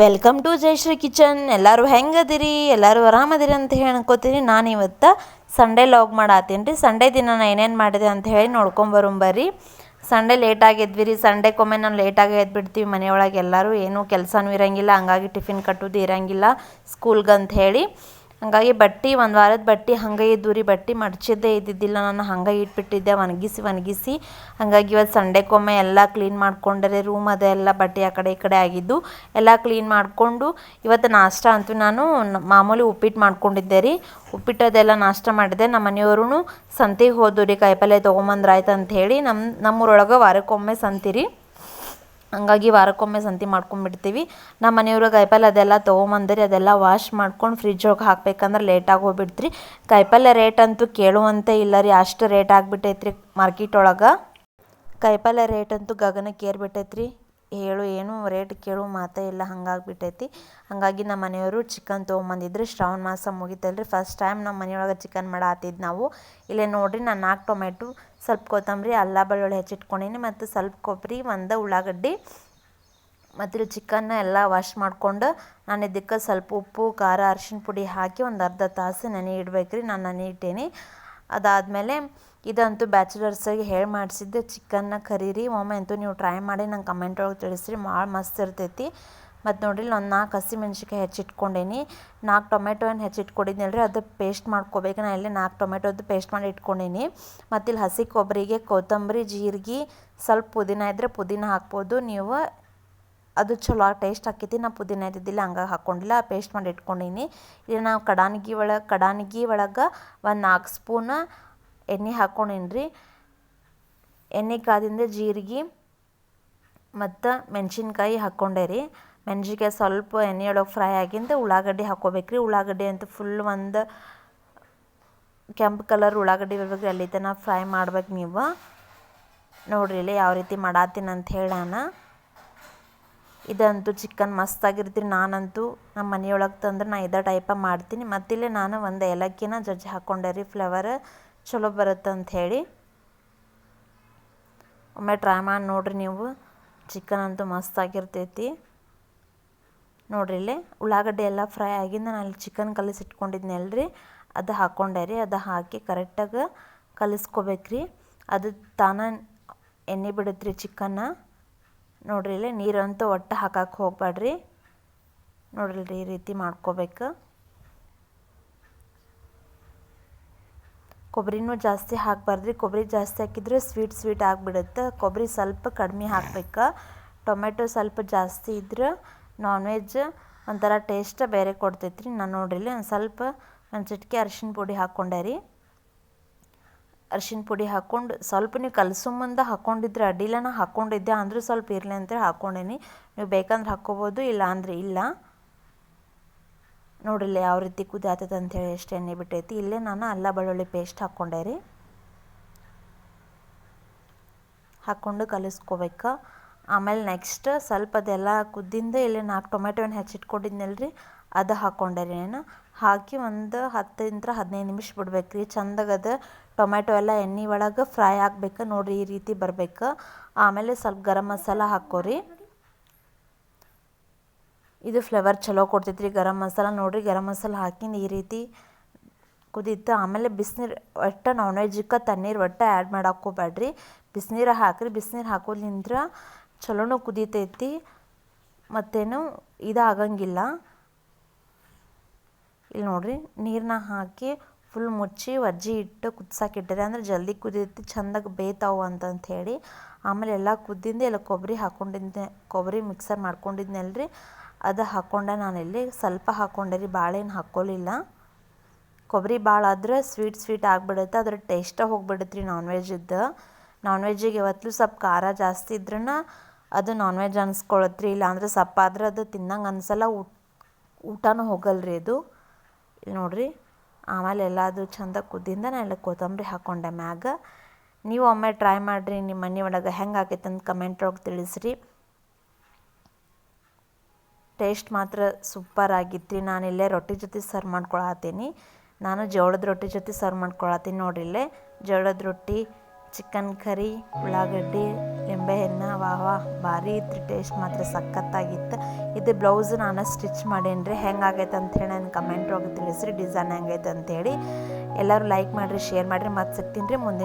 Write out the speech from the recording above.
Welcome to Jayashree kitchen. ಎಲ್ಲರೂ ಹೆಂಗದಿರಿ? ಎಲ್ಲರೂ ಆರಾಮದಿರಿ ಅಂತ ಹೇಳಿ ಅನ್ಕೋತೀನಿ. ನಾನು ಇವತ್ತು ಸಂಡೇ ಲಾಗ್ ಮಾಡತ್ತೀನಿ ರೀ. ಸಂಡೇ ದಿನ ನಾನು ಏನೇನು ಮಾಡಿದೆ ಅಂತ ಹೇಳಿ ನೋಡ್ಕೊಂಬರುಂಬರಿ. ಸಂಡೇ ಲೇಟ್ ಆಗಿದ್ವಿ ರೀ. ಸಂಡೇಕೊಮ್ಮೆ ನಾವು ಲೇಟಾಗಿ ಎದ್ಬಿಡ್ತೀವಿ ಮನೆಯೊಳಗೆ. ಎಲ್ಲರೂ ಏನೂ ಕೆಲಸನೂ ಇರೋಂಗಿಲ್ಲ, ಹಂಗಾಗಿ ಟಿಫಿನ್ ಕಟ್ಟೋದು ಇರೋಂಗಿಲ್ಲ ಸ್ಕೂಲ್ಗೆ ಅಂತ ಹೇಳಿ. ಹಂಗಾಗಿ ಬಟ್ಟೆ ಒಂದು ವಾರದ ಬಟ್ಟೆ ಹಂಗೆ ಇದ್ದು ರೀ. ಬಟ್ಟೆ ಮಡ್ಚಿದ್ದೇ ಇದ್ದಿದ್ದಿಲ್ಲ, ನಾನು ಹಂಗೆ ಇಟ್ಬಿಟ್ಟಿದ್ದೆ ಒಣಗಿಸಿ. ಹಂಗಾಗಿ ಇವತ್ತು ಸಂಡೇಕೊಮ್ಮೆ ಎಲ್ಲ ಕ್ಲೀನ್ ಮಾಡ್ಕೊಂಡ್ರೆ ರೂಮ್ ಅದೆಲ್ಲ ಬಟ್ಟೆ ಆ ಕಡೆ ಈ ಕಡೆ ಆಗಿದ್ದು ಎಲ್ಲ ಕ್ಲೀನ್ ಮಾಡಿಕೊಂಡು ಇವತ್ತು ನಾಷ್ಟ ಅಂತೂ ನಾನು ಮಾಮೂಲಿ ಉಪ್ಪಿಟ್ಟು ಮಾಡ್ಕೊಂಡಿದ್ದೆ ರೀ. ಉಪ್ಪಿಟ್ಟದೆಲ್ಲ ನಾಷ್ಟ ಮಾಡಿದೆ. ನಮ್ಮ ಮನೆಯವರು ಸಂತೆಗೆ ಹೋದ್ರು ರೀ, ಕಾಯಿಪಲ್ಲೆ ತೊಗೊಂಬಂದ್ರಾಯ್ತು ಅಂಥೇಳಿ. ನಮ್ಮೂರೊಳಗೆ ವಾರಕ್ಕೊಮ್ಮೆ ಸಂತೆ ರೀ. ಹಂಗಾಗಿ ವಾರಕ್ಕೊಮ್ಮೆ ಸಂತೆ ಮಾಡ್ಕೊಂಡ್ಬಿಡ್ತೀವಿ. ನಮ್ಮ ಮನೆಯವ್ರು ಕಾಯಿಪಲ್ಲೆ ಅದೆಲ್ಲ ತೊಗೊಂಬಂದ್ರಿ. ಅದೆಲ್ಲ ವಾಶ್ ಮಾಡ್ಕೊಂಡು ಫ್ರಿಜ್ ಒಳಗೆ ಹಾಕ್ಬೇಕಂದ್ರೆ ಲೇಟಾಗಿ ಹೋಗ್ಬಿಡ್ತ್ರಿ. ಕಾಯಿಪಲ್ಲೆ ರೇಟ್ ಅಂತೂ ಕೇಳುವಂತೆ ಇಲ್ಲ ರೀ, ಅಷ್ಟು ರೇಟ್ ಆಗಿಬಿಟ್ಟೈತ್ರಿ ಮಾರ್ಕೆಟ್ ಒಳಗೆ. ಕಾಯಿಪಲ್ಲೆ ರೇಟ್ ಅಂತೂ ಗಗನಕ್ಕೆ ಏರ್ಬಿಟ್ಟೈತ್ರಿ. ಏನು ರೇಟ್ ಕೇಳೋ ಮಾತೇ ಇಲ್ಲ, ಹಂಗಾಗಿಬಿಟ್ಟೈತಿ. ಹಾಗಾಗಿ ನಮ್ಮ ಮನೆಯವರು ಚಿಕನ್ ತೊಗೊಂಬಂದಿದ್ರು. ಶ್ರಾವಣ ಮಾಸ ಮುಗಿತಲ್ರಿ, ಫಸ್ಟ್ ಟೈಮ್ ನಮ್ಮ ಮನೆಯೊಳಗೆ ಚಿಕನ್ ಮಾಡತ್ತಿದ್ದು ನಾವು. ಇಲ್ಲೇ ನೋಡಿರಿ, ನಾನು 4 ಟೊಮೆಟೊ, ಸ್ವಲ್ಪ ಕೊತ್ತಂಬರಿ, ಅಲ್ಲ ಬೆಳ್ಳುಳ್ಳಿ ಹೆಚ್ಚಿಟ್ಕೊಂಡೀನಿ, ಮತ್ತು ಸ್ವಲ್ಪ ಕೊಬ್ಬರಿ, ಒಂದು ಉಳ್ಳಾಗಡ್ಡಿ, ಮತ್ತು ಚಿಕನ್ನ ಎಲ್ಲ ವಾಶ್ ಮಾಡ್ಕೊಂಡು ನಾನು ಇದಕ್ಕೆ ಸ್ವಲ್ಪ ಉಪ್ಪು, ಖಾರ, ಅರಿಶಿಣ ಪುಡಿ ಹಾಕಿ ಒಂದು ಅರ್ಧ ತಾಸು ನೆನೆ ಇಡ್ಬೇಕ್ರಿ. ನಾನು ನೆನೆ ಇಟ್ಟೇನಿ. ಅದಾದಮೇಲೆ ಇದಂತೂ ಬ್ಯಾಚುಲರ್ಸಿಗೆ ಹೇಳಿ ಮಾಡಿಸಿದ್ದೆ ಚಿಕನ್ನ ಕರೀರಿ. ಒಮ್ಮೆ ಅಂತೂ ನೀವು ಟ್ರೈ ಮಾಡಿ ನಂಗೆ ಕಮೆಂಟ್ ಒಳಗೆ ತಿಳಿಸ್ರಿ, ಭಾಳ ಮಸ್ತ್ ಇರ್ತೈತಿ. ಮತ್ತು ನೋಡಿರಿ, ಒಂದು 4 ಹಸಿಮೆಣ್ಸಿಕಾಯಿ ಹೆಚ್ಚಿಟ್ಕೊಂಡೇನಿ. 4 ಟೊಮೆಟೊ ಏನು ಹೆಚ್ಚಿಟ್ಕೊಂಡಿದ್ನಲ್ರಿ, ಅದು ಪೇಸ್ಟ್ ಮಾಡ್ಕೋಬೇಕು. ನಾನು ಇಲ್ಲಿ 4 ಟೊಮೆಟೊದ್ದು ಪೇಸ್ಟ್ ಮಾಡಿ ಇಟ್ಕೊಂಡೀನಿ. ಮತ್ತು ಇಲ್ಲಿ ಹಸಿ ಕೊಬ್ಬರಿಗೆ, ಕೊತ್ತಂಬರಿ, ಜೀರಿಗೆ, ಸ್ವಲ್ಪ ಪುದೀನ ಇದ್ದರೆ ಪುದೀನ ಹಾಕ್ಬೋದು ನೀವು. ಅದು ಚಲೋ ಟೇಸ್ಟ್ ಆಕೈತಿ. ನಾನು ಪುದೀನ ಇದ್ದಿದ್ದಿಲ್ಲ, ಹಂಗಾಗಿ ಹಾಕ್ಕೊಂಡಿಲ್ಲ. ಪೇಸ್ಟ್ ಮಾಡಿ ಇಟ್ಕೊಂಡೀನಿ. ಇಲ್ಲಿ ನಾವು ಕಡಾನಿಗೆ ಒಳಗೆ ಒಂದು 4 ಸ್ಪೂನ್ ಎಣ್ಣೆ ಹಾಕ್ಕೊಂಡೀನಿ ರೀ. ಎಣ್ಣೆ ಕಾದಿಂದ ಜೀರಿಗೆ ಮತ್ತು ಮೆಣಸಿನ್ಕಾಯಿ ಹಾಕ್ಕೊಂಡೆ ರೀ. ಮೆಣಸಿನ್ಕಾಯಿ ಸ್ವಲ್ಪ ಎಣ್ಣೆಯೊಳಗೆ ಫ್ರೈ ಆಗಿಂದ ಉಳ್ಳಾಗಡ್ಡಿ ಹಾಕ್ಕೋಬೇಕ್ರಿ. ಉಳ್ಳಾಗಡ್ಡಿ ಅಂತ ಫುಲ್ ಒಂದು ಕೆಂಪು ಕಲರ್ ಉಳ್ಳಾಗಡ್ಡಿ ಬರ್ಬೇಕು, ಅಲ್ಲಿ ತನಕ ಫ್ರೈ ಮಾಡ್ಬೇಕು ನೀವು. ನೋಡ್ರಿ ಇಲ್ಲಿ ಯಾವ ರೀತಿ ಮಾಡತ್ತೀನಿ ಅಂತ ಹೇಳಿ ನಾನು. ಇದಂತೂ ಚಿಕನ್ ಮಸ್ತಾಗಿರ್ತೀರಿ. ನಾನಂತೂ ನಮ್ಮ ಮನೆಯೊಳಗೆ ತಂದ್ರೆ ನಾನು ಇದೇ ಟೈಪ ಮಾಡ್ತೀನಿ. ಮತ್ತಿಲ್ಲಿ ನಾನು ಒಂದು ಏಲಕ್ಕಿನ ಜಜ್ಜಿ ಹಾಕ್ಕೊಂಡೆ ರೀ, ಫ್ಲೇವರ್ ಚಲೋ ಬರುತ್ತೆ ಅಂಥೇಳಿ. ಒಮ್ಮೆ ಟ್ರೈ ಮಾಡಿ ನೋಡಿರಿ ನೀವು. ಚಿಕನ್ ಅಂತೂ ಮಸ್ತಾಗಿರ್ತೈತಿ. ನೋಡ್ರಿ ಇಲ್ಲಿ ಉಳ್ಳಾಗಡ್ಡಿ ಎಲ್ಲ ಫ್ರೈ ಆಗಿಂದ ನಾನು ಇಲ್ಲಿ ಚಿಕನ್ ಕಲಿಸಿಟ್ಕೊಂಡಿದ್ನಲ್ರಿ, ಅದು ಹಾಕ್ಕೊಂಡೆ ರೀ. ಅದು ಹಾಕಿ ಕರೆಕ್ಟಾಗಿ ಕಲಿಸ್ಕೋಬೇಕ್ರಿ. ಅದು ತಾನೇ ಎಣ್ಣೆ ಬಿಡುತ್ತೆ ರೀ ಚಿಕನ್ನ. ನೋಡ್ರಿ ಇಲ್ಲಿ ನೀರಂತೂ ಒಟ್ಟು ಹಾಕಕ್ಕೆ ಹೋಗ್ಬೇಡ್ರಿ. ನೋಡ್ರಿ ಈ ರೀತಿ ಮಾಡ್ಕೋಬೇಕು. ಕೊಬ್ಬರಿನೂ ಜಾಸ್ತಿ ಹಾಕಬಾರ್ದ್ರಿ. ಕೊಬ್ಬರಿ ಜಾಸ್ತಿ ಹಾಕಿದ್ರೆ ಸ್ವೀಟ್ ಆಗಿಬಿಡುತ್ತೆ. ಕೊಬ್ಬರಿ ಸ್ವಲ್ಪ ಕಡಿಮೆ ಹಾಕ್ಬೇಕು. ಟೊಮೆಟೊ ಸ್ವಲ್ಪ ಜಾಸ್ತಿ ಇದ್ರೆ ನಾನ್ ವೆಜ್ ಒಂಥರ ಟೇಸ್ಟ್ ಬೇರೆ ಕೊಡ್ತೈತ್ರಿ. ನಾನು ನೋಡ್ರಿ ಇಲ್ಲಿ ಒಂದು ಚಿಟಿಕೆ ಅರಿಶಿಣ ಪುಡಿ ಹಾಕ್ಕೊಂಡೆ ರೀ. ಅರಿಶಿಣ ಪುಡಿ ಹಾಕ್ಕೊಂಡು ಸ್ವಲ್ಪ ನೀವು ಕಲಸೋ ಮುಂದೆ ಹಾಕ್ಕೊಂಡಿದ್ರೆ ಅಡ್ಡಿಲ್ಲ, ನಾನು ಹಾಕ್ಕೊಂಡಿದ್ದೆ, ಅಂದರೂ ಸ್ವಲ್ಪ ಇರಲಿ ಅಂತೇಳಿ ಹಾಕ್ಕೊಂಡೇನಿ. ನೀವು ಬೇಕಂದ್ರೆ ಹಾಕ್ಕೋಬೋದು, ಇಲ್ಲ ಅಂದರೆ ಇಲ್ಲ. ನೋಡಿಲ್ಲ ಯಾವ ರೀತಿ ಕುದಿಯಾತೈತೆ ಅಂಥೇಳಿ, ಎಷ್ಟು ಎಣ್ಣೆ ಬಿಟ್ಟೈತಿ. ಇಲ್ಲೇ ನಾನು ಅಲ್ಲ ಬೆಳ್ಳುಳ್ಳಿ ಪೇಸ್ಟ್ ಹಾಕ್ಕೊಂಡೆ ರೀ. ಹಾಕ್ಕೊಂಡು ಕಲಿಸ್ಕೋಬೇಕು. ಆಮೇಲೆ ನೆಕ್ಸ್ಟ್ ಸ್ವಲ್ಪ ಅದೆಲ್ಲ ಕುದ್ದಿಂದ ಇಲ್ಲಿ 4 ಟೊಮೆಟೊ ಹೆಚ್ಚಿಟ್ಕೊಂಡಿದ್ನಲ್ರಿ, ಅದು ಹಾಕ್ಕೊಂಡೆ ರೀ ನಾನು. ಹಾಕಿ ಒಂದು 10 - 15 ನಿಮಿಷ ಬಿಡ್ಬೇಕು ರೀ. ಚಂದಾಗದು ಟೊಮೆಟೊ ಎಲ್ಲ ಎಣ್ಣೆ ಒಳಗೆ ಫ್ರೈ ಆಗ್ಬೇಕು. ನೋಡಿರಿ ಈ ರೀತಿ ಬರಬೇಕು. ಆಮೇಲೆ ಸ್ವಲ್ಪ ಗರಂ ಮಸಾಲ ಹಾಕ್ಕೋರಿ. ಇದು ಫ್ಲೇವರ್ ಚಲೋ ಕೊಡ್ತೈತ್ರಿ ಗರಂ ಮಸಾಲ. ನೋಡಿರಿ ಗರಂ ಮಸಾಲ ಹಾಕಿಂದು ಈ ರೀತಿ ಕುದೀತು. ಆಮೇಲೆ ಬಿಸಿನೀರು, ಒಟ್ಟು ನಾನ್ ವೆಜ್ಜಕ್ಕೆ ತಣ್ಣೀರು ಒಟ್ಟು ಆ್ಯಡ್ ಮಾಡಾಕೋಬೇಡ್ರಿ. ಬಿಸಿನೀರು ಹಾಕಿರಿ. ಬಿಸಿನೀರು ಹಾಕೋದ್ಲಿಂದ್ರ ಚಲೋನು ಕುದೀತೈತಿ, ಮತ್ತೇನು ಇದಾಗಂಗಿಲ್ಲ. ಇಲ್ಲಿ ನೋಡಿರಿ ನೀರನ್ನ ಹಾಕಿ ಫುಲ್ ಮುಚ್ಚಿ ವಜ್ಜಿ ಇಟ್ಟು ಕುದ್ಸಕ್ಕಿಟ್ಟಿರಿ, ಅಂದರೆ ಜಲ್ದಿ ಕುದೀತಿ, ಚೆಂದಾಗಿ ಬೇಯ್ತಾವು ಅಂತಂಥೇಳಿ. ಆಮೇಲೆ ಎಲ್ಲ ಕುದ್ದಿಂದ ಎಲ್ಲ ಕೊಬ್ಬರಿ ಮಿಕ್ಸರ್ ಮಾಡ್ಕೊಂಡಿದ್ನಲ್ರಿ, ಅದು ಹಾಕ್ಕೊಂಡೆ. ನಾನಿಲ್ಲಿ ಸ್ವಲ್ಪ ಹಾಕ್ಕೊಂಡೆ ರೀ, ಭಾಳೇನು ಹಾಕ್ಕೊಳ್ಳಿಲ್ಲ. ಕೊಬ್ಬರಿ ಭಾಳ ಆದ್ರೆ ಸ್ವೀಟ್ ಆಗಿಬಿಡುತ್ತೆ, ಅದ್ರ ಟೇಸ್ಟೇ ಹೋಗ್ಬಿಡುತ್ತೆ ರೀ ನಾನ್ ವೆಜ್ಜದ್ದು. ನಾನ್ ವೆಜ್ಜಿಗೆ ಯಾವತ್ತೂ ಸ್ವಲ್ಪ ಖಾರ ಜಾಸ್ತಿ ಇದ್ರೂ ಅದು ನಾನ್ ವೆಜ್ ಅನ್ಸ್ಕೊಳತ್ರಿ. ಇಲ್ಲಾಂದ್ರೆ ಸಪ್ಪಾದ್ರೆ ಅದು ತಿನ್ನಂಗೆ ಅನ್ಸಲ್ಲ, ಊಟನೂ ಹೋಗಲ್ರಿ ಅದು. ಇಲ್ಲಿ ನೋಡಿರಿ ಆಮೇಲೆ ಎಲ್ಲ ಅದು ಚಂದ ಕುದ್ದಿಂದ ನಾನು ಎಲ್ಲ ಕೊತ್ತಂಬರಿ ಹಾಕ್ಕೊಂಡೆ ಮ್ಯಾಗ. ನೀವು ಒಮ್ಮೆ ಟ್ರೈ ಮಾಡಿರಿ, ನಿಮ್ಮ ಮನೆ ಒಳಗೆ ಹೆಂಗೆ ಆಗೈತೆ ಅಂತ ಕಮೆಂಟ್ ಒಳಗೆ ತಿಳಿಸ್ರಿ. ಟೇಸ್ಟ್ ಮಾತ್ರ ಸೂಪರ್ ಆಗಿತ್ತು ರೀ. ನಾನಿಲ್ಲೇ ರೊಟ್ಟಿ ಜೊತೆ ಸರ್ವ್ ಮಾಡ್ಕೊಳತ್ತೀನಿ. ನಾನು ಜೋಳದ ರೊಟ್ಟಿ ಜೊತೆ ಸರ್ವ್ ಮಾಡ್ಕೊಳತ್ತೀನಿ. ನೋಡಿಲ್ಲೇ ಜೋಳದ ರೊಟ್ಟಿ ಚಿಕನ್ ಕರಿ, ಉಳ್ಳಾಗಡ್ಡಿ, ಲಿಂಬೆಹಣ್ಣು ವಾಹ ಭಾರಿ ಇತ್ತು ಟೇಸ್ಟ್ ಮಾತ್ರ ಸಖತ್ತಾಗಿತ್ತು. ಇದು ಬ್ಲೌಸ್ ನಾನು ಸ್ಟಿಚ್ ಮಾಡೇನ್ರಿ. ಹೆಂಗಾಗೈತೆ ಅಂಥೇಳಿ ನಾನು ಕಮೆಂಟ್ ಒಳಗೆ ತಿಳಿಸ್ರಿ ಡಿಸೈನ್ ಹೆಂಗೈತೆ ಅಂಥೇಳಿ. ಎಲ್ಲರೂ ಲೈಕ್ ಮಾಡಿರಿ, ಶೇರ್ ಮಾಡಿರಿ. ಮತ್ತೆ ಸಿಗ್ತೀನಿ ರೀ ಮುಂದಿನ